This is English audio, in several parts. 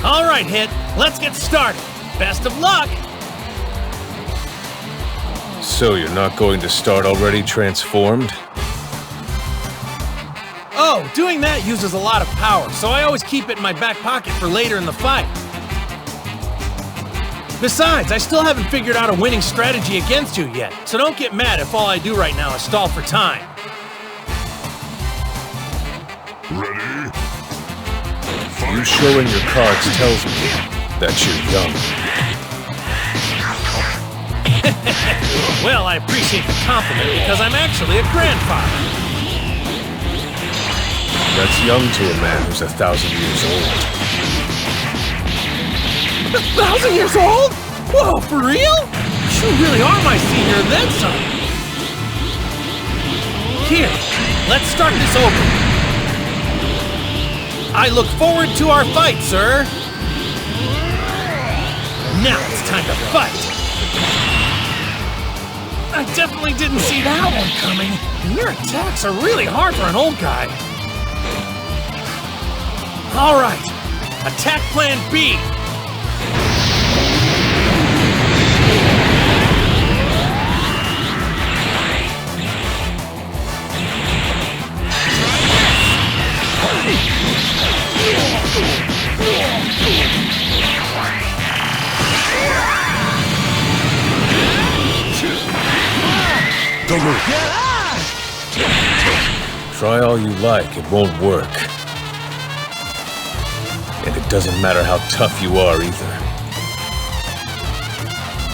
All right, Hit. Let's get started. Best of luck! So you're not going to start already transformed? Oh, doing that uses a lot of power, so I always keep it in my back pocket for later in the fight. Besides, I still haven't figured out a winning strategy against you yet, so don't get mad if all I do right now is stall for time. Ready? You showing your cards tells me that you're young. Well, I appreciate the compliment because I'm actually a grandfather. That's young to a man who's 1,000 years old. 1,000 years old? Whoa, for real? You really are my senior and then some. Here, let's start this over. I look forward to our fight, sir. Now it's time to fight. I definitely didn't see that one coming. Your attacks are really hard for an old guy. All right, attack plan B. Try all you like, it won't work. And it doesn't matter how tough you are either.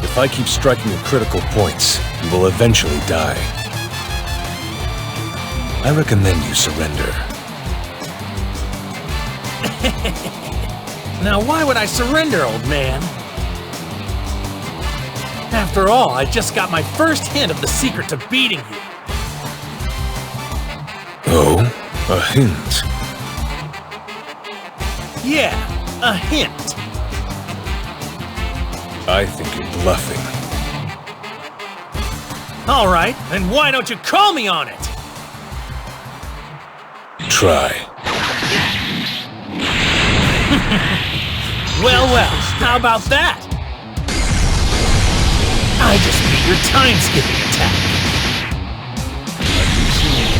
If I keep striking at critical points, you will eventually die. I recommend you surrender. Now why would I surrender, old man? After all, I just got my first hint of the secret to beating you. Oh, a hint. Yeah, a hint. I think you're bluffing. All right, then why don't you call me on it? Try. Well, how about that? I just beat your time-skipping attack.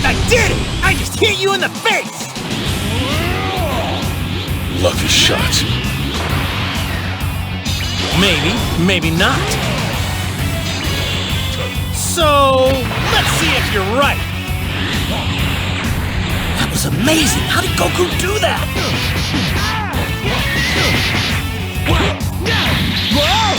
I did it! I just hit you in the face! Lucky shot. Maybe, maybe not. So, let's see if you're right. That was amazing! How did Goku do that? Whoa!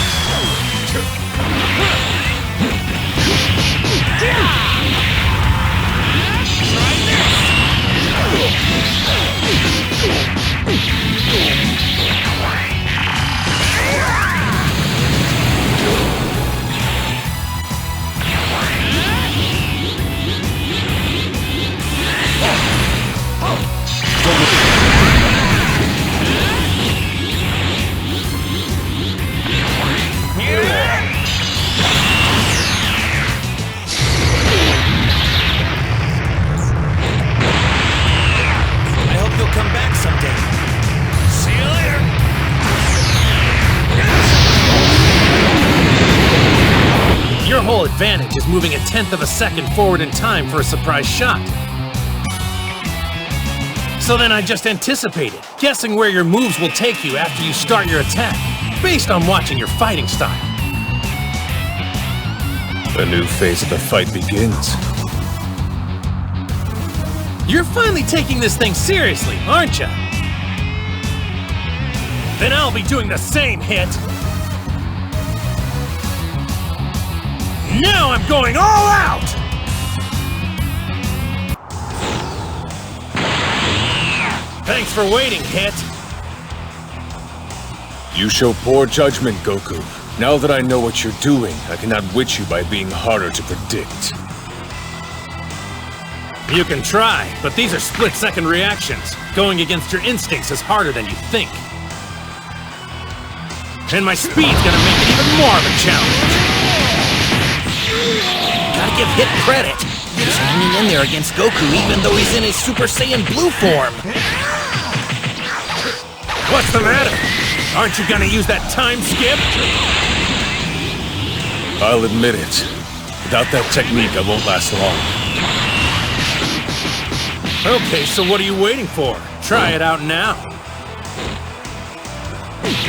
Your whole advantage is moving 1/10 of a second forward in time for a surprise shot. So then I just anticipated, guessing where your moves will take you after you start your attack, based on watching your fighting style. A new phase of the fight begins. You're finally taking this thing seriously, aren't you? Then I'll be doing the same, Hit. Now I'm going all out! Thanks for waiting, Hit. You show poor judgment, Goku. Now that I know what you're doing, I can outwit you by being harder to predict. You can try, but these are split-second reactions. Going against your instincts is harder than you think. And my speed's gonna make it even more of a challenge. Gotta give Hit credit. He's hanging in there against Goku even though he's in his Super Saiyan Blue form. What's the matter? Aren't you gonna use that time skip? I'll admit it. Without that technique, I won't last long. Okay, so what are you waiting for? Try it out now.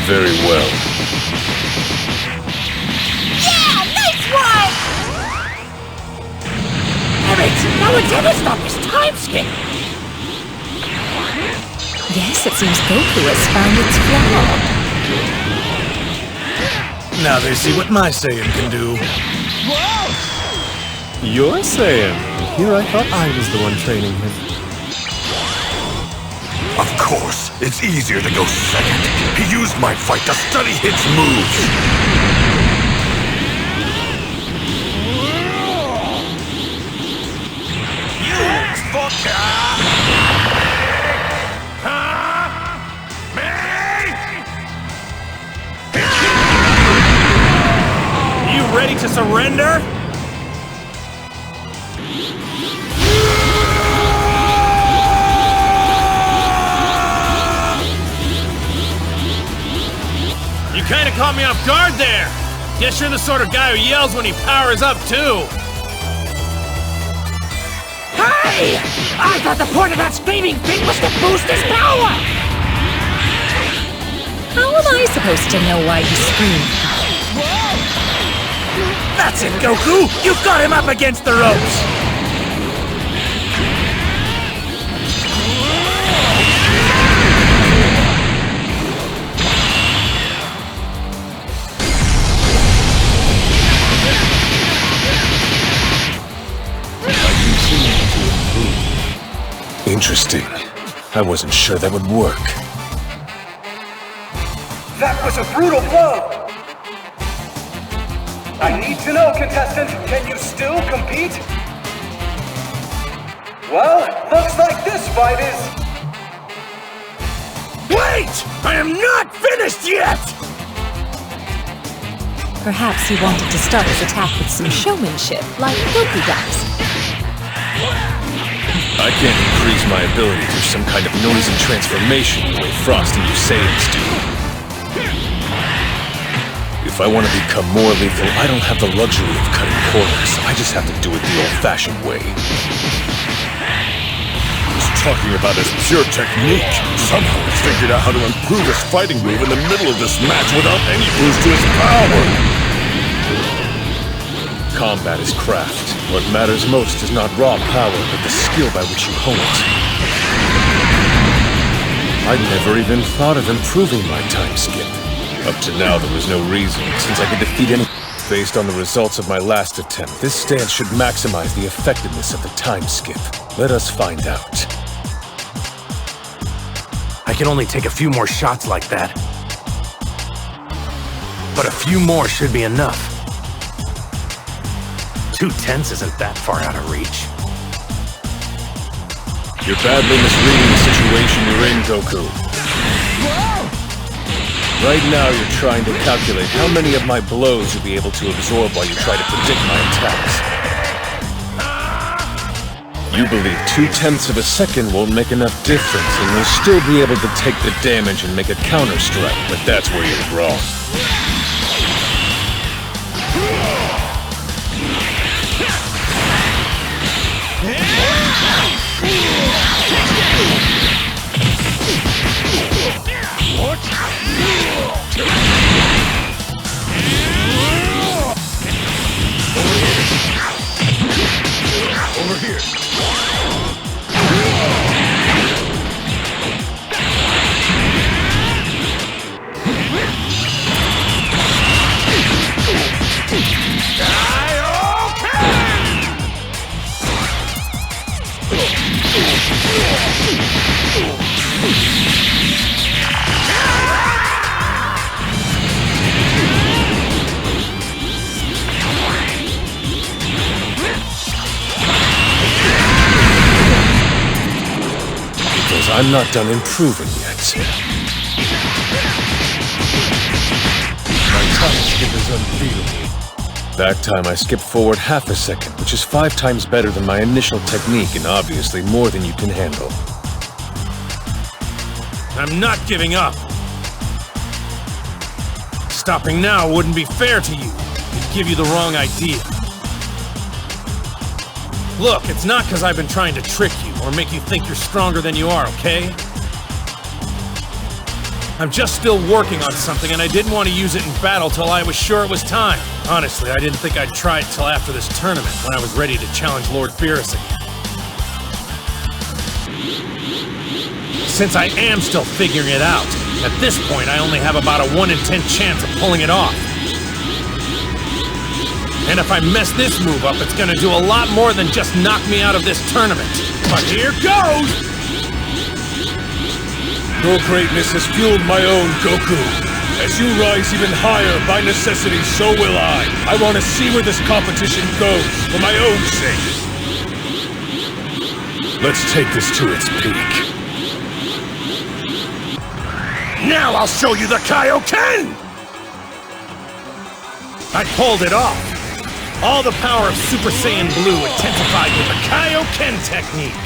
Very well. Yeah, nice one! Damn it! No one's ever stopped this time skip! Yes, it seems Goku has found its flaw. Now they see what my Saiyan can do. You're Saiyan. Here I thought I was the one training him. Of course, it's easier to go second. He used my fight to study his moves. You fucker! You ready to surrender? You kinda caught me off guard there. Guess you're the sort of guy who yells when he powers up, too. Hey! I thought the point of that screaming thing was to boost his power! How am I supposed to know why you scream? That's it, Goku! You've got him up against the ropes! Interesting. I wasn't sure that would work. That was a brutal blow! I need to know, contestant, can you still compete? Well, looks like this fight is... Wait! I am not finished yet! Perhaps he wanted to start his attack with some showmanship, like Goku does. I can't increase my ability through some kind of noise and transformation the way Frost and you Saiyans do. If I want to become more lethal, I don't have the luxury of cutting corners. I just have to do it the old-fashioned way. He's talking about his pure technique. Somehow he's figured out how to improve his fighting move in the middle of this match without any boost to his power. Combat is craft. What matters most is not raw power, but the skill by which you hone it. I'd never even thought of improving my time skip. Up to now, there was no reason, since I could defeat any based on the results of my last attempt. This stance should maximize the effectiveness of the time skip. Let us find out. I can only take a few more shots like that. But a few more should be enough. 2/10 isn't that far out of reach. You're badly misreading the situation you're in, Goku. Right now, you're trying to calculate how many of my blows you'll be able to absorb while you try to predict my attacks. You believe 2/10 of a second won't make enough difference, and you'll still be able to take the damage and make a counter-strike, but that's where you're wrong. Over here. Because I'm not done improving yet. My time skip is unbeatable. That time I skipped forward half a second, which is 5 times better than my initial technique and obviously more than you can handle. I'm not giving up. Stopping now wouldn't be fair to you. It'd give you the wrong idea. Look, it's not because I've been trying to trick you or make you think you're stronger than you are, okay? I'm just still working on something, and I didn't want to use it in battle till I was sure it was time. Honestly, I didn't think I'd try it till after this tournament, when I was ready to challenge Lord Beerus again. Since I am still figuring it out, at this point I only have about a 1 in 10 chance of pulling it off. And if I mess this move up, it's gonna do a lot more than just knock me out of this tournament. But here goes! Your greatness has fueled my own Goku. As you rise even higher, by necessity, so will I. I want to see where this competition goes, for my own sake. Let's take this to its peak. Now I'll show you the Kaioken! I pulled it off. All the power of Super Saiyan Blue intensified with the Kaioken technique.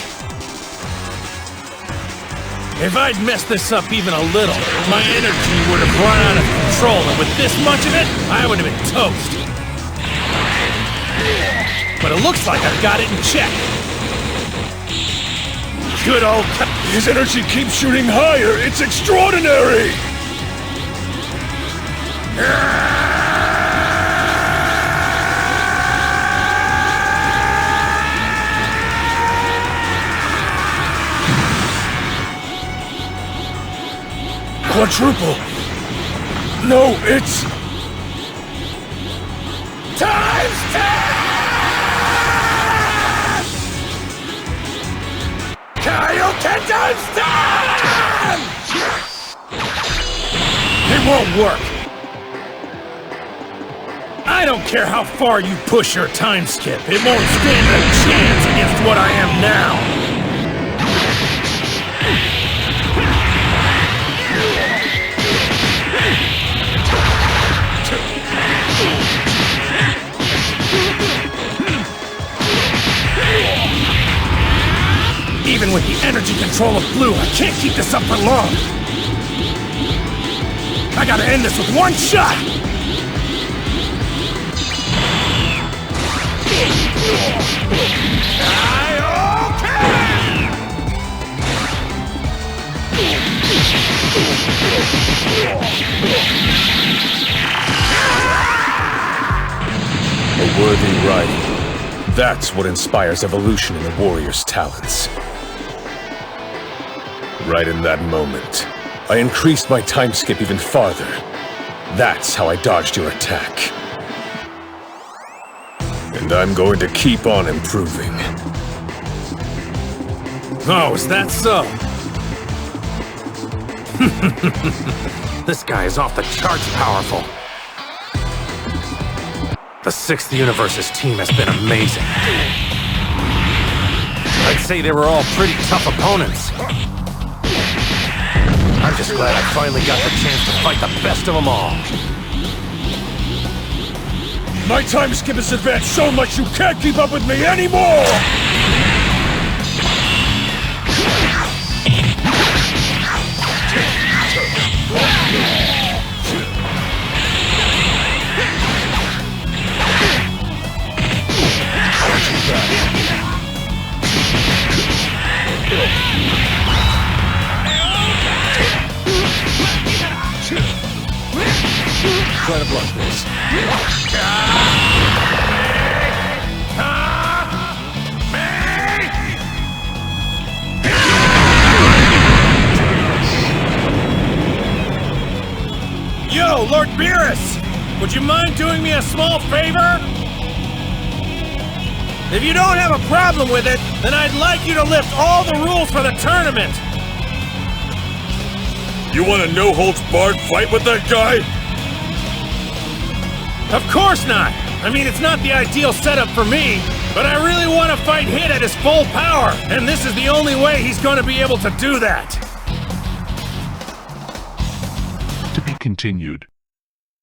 If I'd messed this up even a little, my energy would have run out of control, and with this much of it, I would have been toast. But it looks like I've got it in check. Good old... His energy keeps shooting higher! It's extraordinary! Quadruple! No, it's... Times 10! Kaioken times 10! It won't work. I don't care how far you push your time skip. It won't stand a chance against what I am now. Even with the energy control of Blue, I can't keep this up for long. I gotta end this with one shot! A worthy rival. That's what inspires evolution in the warrior's talents. Right in that moment, I increased my time skip even farther. That's how I dodged your attack. And I'm going to keep on improving. Oh, is that so? This guy is off the charts powerful. The 6th Universe's team has been amazing. I'd say they were all pretty tough opponents. I'm just glad I finally got the chance to fight the best of them all. My time skip has advanced so much you can't keep up with me anymore! Try to block this. Yo, Lord Beerus! Would you mind doing me a small favor? If you don't have a problem with it, then I'd like you to lift all the rules for the tournament! You want a no-holds-barred fight with that guy? Of course not! I mean, it's not the ideal setup for me, but I really want to fight Hit at his full power, and this is the only way he's going to be able to do that! To be continued.